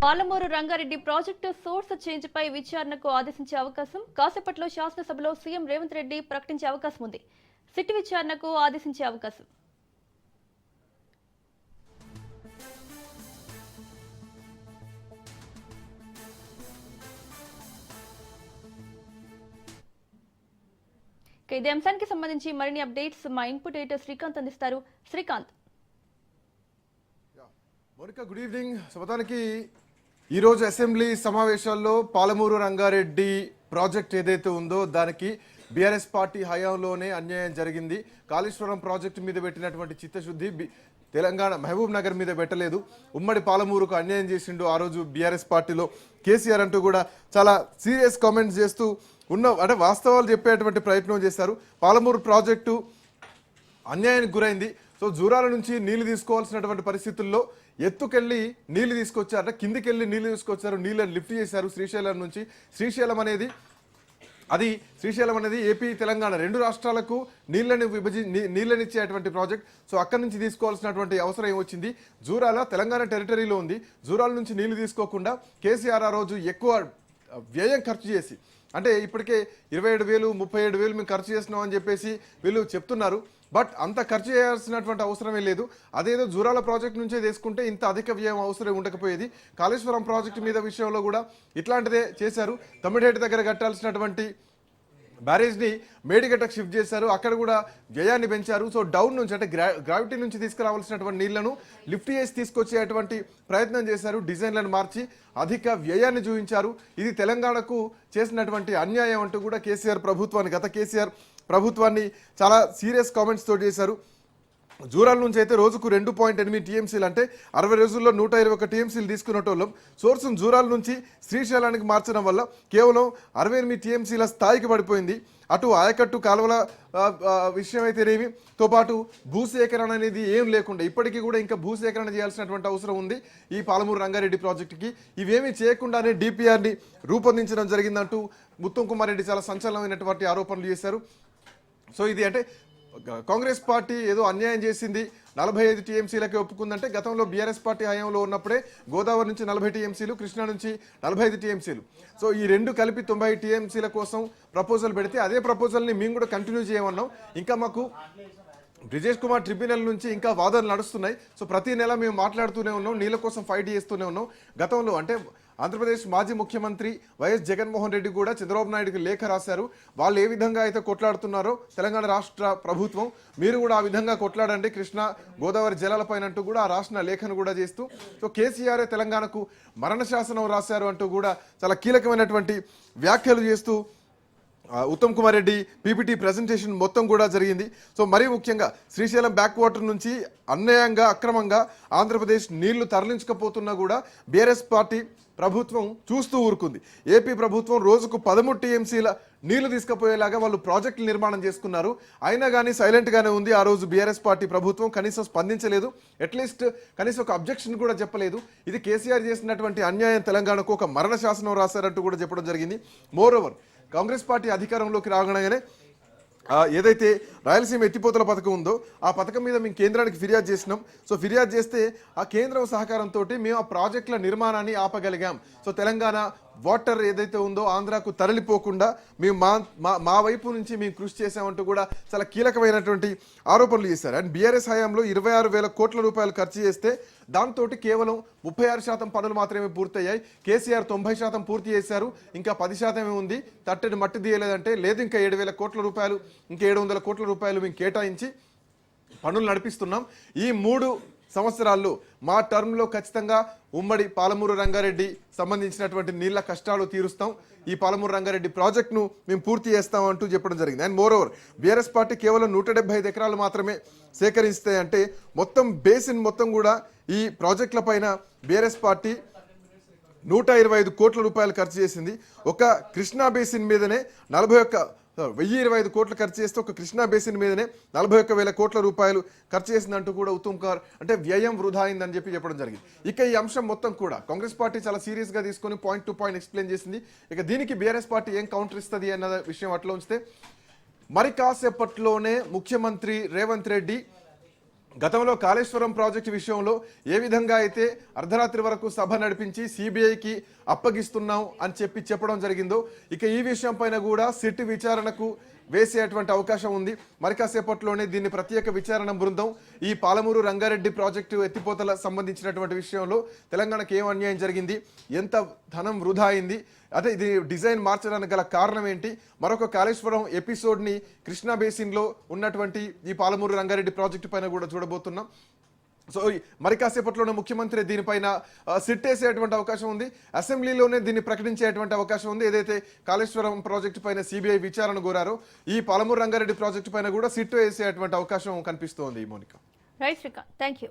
Palamuru Rangareddy project source change పై విచారణకు ఆదేశించే అవకాశం కాసేపట్లో శాసనసభలో సీఎం రేవంత్ రెడ్డి ప్రకటించే అవకాశం ఉంది. సిట్ విచారణకు ఆదేశించే అవకాశం. ఇదే అంశానికి సంబంధించి మరిన్ని అప్డేట్స్ మా ఇన్పుట్ ఎడిటర్ శ్రీకాంత్ అందిస్తారు. శ్రీకాంత్. Monica, good evening. మొత్తానికి ఈరోజు అసెంబ్లీ సమావేశాల్లో పాలమూరు రంగారెడ్డి ప్రాజెక్ట్ ఏదైతే ఉందో దానికి బీఆర్ఎస్ పార్టీ హయాంలోనే అన్యాయం జరిగింది. కాళేశ్వరం ప్రాజెక్టు మీద పెట్టినటువంటి చిత్తశుద్ధి తెలంగాణ మహబూబ్ నగర్ మీద పెట్టలేదు. ఉమ్మడి పాలమూరుకు అన్యాయం చేసిండు ఆ రోజు బీఆర్ఎస్ పార్టీలో కేసీఆర్ అంటూ కూడా చాలా సీరియస్ కామెంట్స్ చేస్తూ అంటే వాస్తవాలు చెప్పేటువంటి ప్రయత్నం చేశారు. పాలమూరు ప్రాజెక్టు అన్యాయానికి గురైంది. సో జూరాల నుంచి నీళ్లు తీసుకోవాల్సినటువంటి పరిస్థితుల్లో ఎత్తుకెళ్ళి నీళ్లు తీసుకొచ్చారట, కిందికెళ్ళి నీళ్లు తీసుకొచ్చారు, నీళ్ళని లిఫ్ట్ చేశారు శ్రీశైలం నుంచి. శ్రీశైలం అనేది ఏపీ తెలంగాణ రెండు రాష్ట్రాలకు నీళ్ళనిచ్చేటువంటి ప్రాజెక్ట్. సో అక్కడి నుంచి తీసుకోవాల్సినటువంటి అవసరం ఏమొచ్చింది? జూరాల తెలంగాణ టెరిటరీలో ఉంది. జూరాల నుంచి నీళ్లు తీసుకోకుండా కేసీఆర్ ఆ రోజు ఎక్కువ వ్యయం ఖర్చు చేసి, అంటే ఇప్పటికే 27,000 37,000 మేము ఖర్చు చేస్తున్నాం అని చెప్పేసి వీళ్ళు చెప్తున్నారు. బట్ అంత ఖర్చు చేయాల్సినటువంటి అవసరమే లేదు. అదేదో జూరాల ప్రాజెక్ట్ నుంచే తీసుకుంటే ఇంత అధిక వ్యయం అవసరం ఉండకపోయేది. కాళేశ్వరం ప్రాజెక్టు మీద విషయంలో కూడా ఇట్లాంటిదే చేశారు. తమిళేటి దగ్గర కట్టాల్సినటువంటి బ్యారేజ్ని మేడిగట్టకు షిఫ్ట్ చేశారు. అక్కడ కూడా వ్యయాన్ని పెంచారు. సో డౌన్ నుంచి అంటే గ్రావిటీ నుంచి తీసుకురావాల్సినటువంటి నీళ్లను లిఫ్ట్ చేసి తీసుకొచ్చేటువంటి ప్రయత్నం చేశారు. డిజైన్లను మార్చి అధిక వ్యయాన్ని చూపించారు. ఇది తెలంగాణకు చేసినటువంటి అన్యాయం అంటూ కూడా గత కేసీఆర్ ప్రభుత్వాన్ని చాలా సీరియస్ కామెంట్స్ తోటి చేశారు. జూరాల నుంచి అయితే రోజుకు 2.8 టీఎంసీలు అంటే 60 రోజుల్లో 121 టీఎంసీలు తీసుకున్నటోళ్ళం. సోర్సును జూరాల నుంచి శ్రీశైలానికి మార్చడం వల్ల కేవలం 68 టీఎంసీల స్థాయికి పడిపోయింది. అటు ఆయకట్టు కాలువల విషయం అయితేనేమితో పాటు భూసేకరణ అనేది ఏం లేకుండా ఇప్పటికీ కూడా ఇంకా భూసేకరణ చేయాల్సినటువంటి అవసరం ఉంది ఈ పాలమూరు రంగారెడ్డి ప్రాజెక్టుకి. ఇవేమీ చేయకుండానే డిపిఆర్ని రూపొందించడం జరిగిందంటూ ఉత్తమ్ కుమార్ రెడ్డి చాలా సంచలనమైనటువంటి ఆరోపణలు చేశారు. సో ఇది అంటే కాంగ్రెస్ పార్టీ ఏదో అన్యాయం చేసింది, 45 టీఎంసీలకే ఒప్పుకుందంటే గతంలో బీఆర్ఎస్ పార్టీ హయాంలో ఉన్నప్పుడే గోదావరి నుంచి 40 టీఎంసీలు, కృష్ణా నుంచి 45 టీఎంసీలు. సో ఈ రెండు కలిపి 90 టీఎంసీల కోసం ప్రపోజల్ పెడితే అదే ప్రపోజల్ని మేము కూడా కంటిన్యూ చేయమన్నాం. ఇంకా మాకు బ్రిజేష్ కుమార్ ట్రిబ్యునల్ నుంచి ఇంకా వాదనలు నడుస్తున్నాయి. సో ప్రతి నెల మేము మాట్లాడుతూనే ఉన్నాం, నీళ్ళ కోసం ఫైట్ చేస్తూనే ఉన్నాం. గతంలో అంటే ఆంధ్రప్రదేశ్ మాజీ ముఖ్యమంత్రి వైఎస్ జగన్మోహన్ రెడ్డి కూడా చంద్రబాబు నాయుడుకి లేఖ రాశారు. వాళ్ళు ఏ విధంగా అయితే కొట్లాడుతున్నారో తెలంగాణ రాష్ట్ర ప్రభుత్వం మీరు కూడా ఆ విధంగా కొట్లాడండి కృష్ణా గోదావరి జలాలపైన అంటూ కూడా ఆ రాష్ట్ర లేఖను కూడా చేస్తూ, సో కేసీఆర్ తెలంగాణకు మరణ శాసనం రాశారు అంటూ కూడా చాలా కీలకమైనటువంటి వ్యాఖ్యలు చేస్తూ ఉత్తమ్ కుమార్ రెడ్డి పీపీటీ ప్రెజెంటేషన్ మొత్తం కూడా జరిగింది. సో మరీ ముఖ్యంగా శ్రీశైలం బ్యాక్ వాటర్ నుంచి అన్యాయంగా అక్రమంగా ఆంధ్రప్రదేశ్ నీళ్లు తరలించకపోతున్నా కూడా బీఆర్ఎస్ పార్టీ ప్రభుత్వం చూస్తూ ఊరుకుంది. ఏపీ ప్రభుత్వం రోజుకు 13 టీఎంసీల నీళ్లు తీసుకుపోయేలాగా వాళ్ళు ప్రాజెక్టులు నిర్మాణం చేసుకున్నారు. అయినా కానీ సైలెంట్గానే ఉంది. ఆ రోజు బీఆర్ఎస్ పార్టీ ప్రభుత్వం కనీసం స్పందించలేదు, అట్లీస్ట్ కనీసం ఒక అబ్జెక్షన్ కూడా చెప్పలేదు. ఇది కేసీఆర్ చేసినటువంటి అన్యాయం, తెలంగాణకు ఒక మరణ శాసనం రాశారంటూ కూడా చెప్పడం జరిగింది. మోర్ ఓవర్ కాంగ్రెస్ పార్టీ అధికారంలోకి రాగానే ఏదైతే రాయలసీమ ఎత్తిపోతల పథకం ఉందో ఆ పథకం మీద మేము కేంద్రానికి ఫిర్యాదు చేసినాం. సో ఫిర్యాదు చేస్తే ఆ కేంద్రం సహకారంతో మేము ఆ ప్రాజెక్టుల నిర్మాణాన్ని ఆపగలిగాం. సో తెలంగాణ వాటర్ ఏదైతే ఉందో ఆంధ్రాకు తరలిపోకుండా మేము మా వైపు నుంచి మేము కృషి చేసామంటూ కూడా చాలా కీలకమైనటువంటి ఆరోపణలు చేశారు. అండ్ బీఆర్ఎస్ హయాంలో 26,000 కోట్ల రూపాయలు ఖర్చు చేస్తే దాంతో కేవలం 36% పనులు మాత్రమే పూర్తయ్యాయి. కేసీఆర్ 90% పూర్తి చేశారు, ఇంకా 10% ఉంది. తట్టడి మట్టి తీయలేదంటే లేదు, ఇంకా 7,000 కోట్ల రూపాయలు ఇంకా 700 కోట్ల రూపాయలు మేము కేటాయించి పనులు నడిపిస్తున్నాం. ఈ 3 సంవత్సరాల్లో మా టర్మ్లో ఖచ్చితంగా ఉమ్మడి పాలమూరు రంగారెడ్డి సంబంధించినటువంటి నీళ్ల కష్టాలు తీరుస్తాం, ఈ పాలమూరు రంగారెడ్డి ప్రాజెక్టును మేము పూర్తి చేస్తామంటూ చెప్పడం జరిగింది. And more over BRS party కేవలం 175 ఎకరాలు మాత్రమే సేకరిస్తే అంటే మొత్తం బేసిన్ మొత్తం కూడా ఈ ప్రాజెక్టుల పైన బీఆర్ఎస్ పార్టీ 125 కోట్ల రూపాయలు ఖర్చు చేసింది. ఒక కృష్ణా బేసిన్ మీదనే 1,025 కోట్లు ఖర్చు చేస్తే ఒక కృష్ణా బేసిన్ మీదనే 41,000 కోట్ల రూపాయలు ఖర్చు చేసిందంటూ కూడా ఉత్తమ్ కుమార్ అంటే వ్యయం వృధా అయిందని చెప్పడం జరిగింది. ఇక ఈ అంశం మొత్తం కూడా కాంగ్రెస్ పార్టీ చాలా సీరియస్గా తీసుకొని పాయింట్ టు పాయింట్ ఎక్స్ప్లెయిన్ చేసింది. ఇక దీనికి బీఆర్ఎస్ పార్టీ ఏం కౌంటర్ ఇస్తుంది అన్న విషయం అట్లా ఉంచితే మరి కాసేపట్లోనే ముఖ్యమంత్రి రేవంత్ రెడ్డి గతంలో కాళేశ్వరం ప్రాజెక్టు విషయంలో ఏ విధంగా అయితే అర్ధరాత్రి వరకు సభ నడిపించి సిబిఐకి అప్పగిస్తున్నాం అని చెప్పడం జరిగిందో, ఇక ఈ విషయం పైన కూడా సిట్ విచారణకు వేసేటువంటి అవకాశం ఉంది. మరి కాసేపట్లోనే దీన్ని ప్రత్యేక విచారణ బృందం ఈ పాలమూరు రంగారెడ్డి ప్రాజెక్టు ఎత్తిపోతల సంబంధించినటువంటి విషయంలో తెలంగాణకు ఏం అన్యాయం జరిగింది, ఎంత ధనం వృధా అయింది, అదే ఇది డిజైన్ మార్చడానికి గల కారణం ఏంటి, మరొక కాళేశ్వరం ఎపిసోడ్ని కృష్ణా బేసిన్లో ఉన్నటువంటి ఈ పాలమూరు రంగారెడ్డి ప్రాజెక్టు పైన కూడా చూడబోతున్నాం. సో మరి కాసేపట్లోనే ముఖ్యమంత్రి దీనిపైన సిట్ వేసేటువంటి అవకాశం ఉంది. అసెంబ్లీలోనే దీన్ని ప్రకటించేటువంటి అవకాశం ఉంది. ఏదైతే కాళేశ్వరం ప్రాజెక్టు పైన సిబిఐ విచారణ కోరారో ఈ పాలమూరు రంగారెడ్డి ప్రాజెక్టు పైన కూడా సిట్ వేసేటువంటి అవకాశం కనిపిస్తోంది. Monika. Right Srikanth, thank you.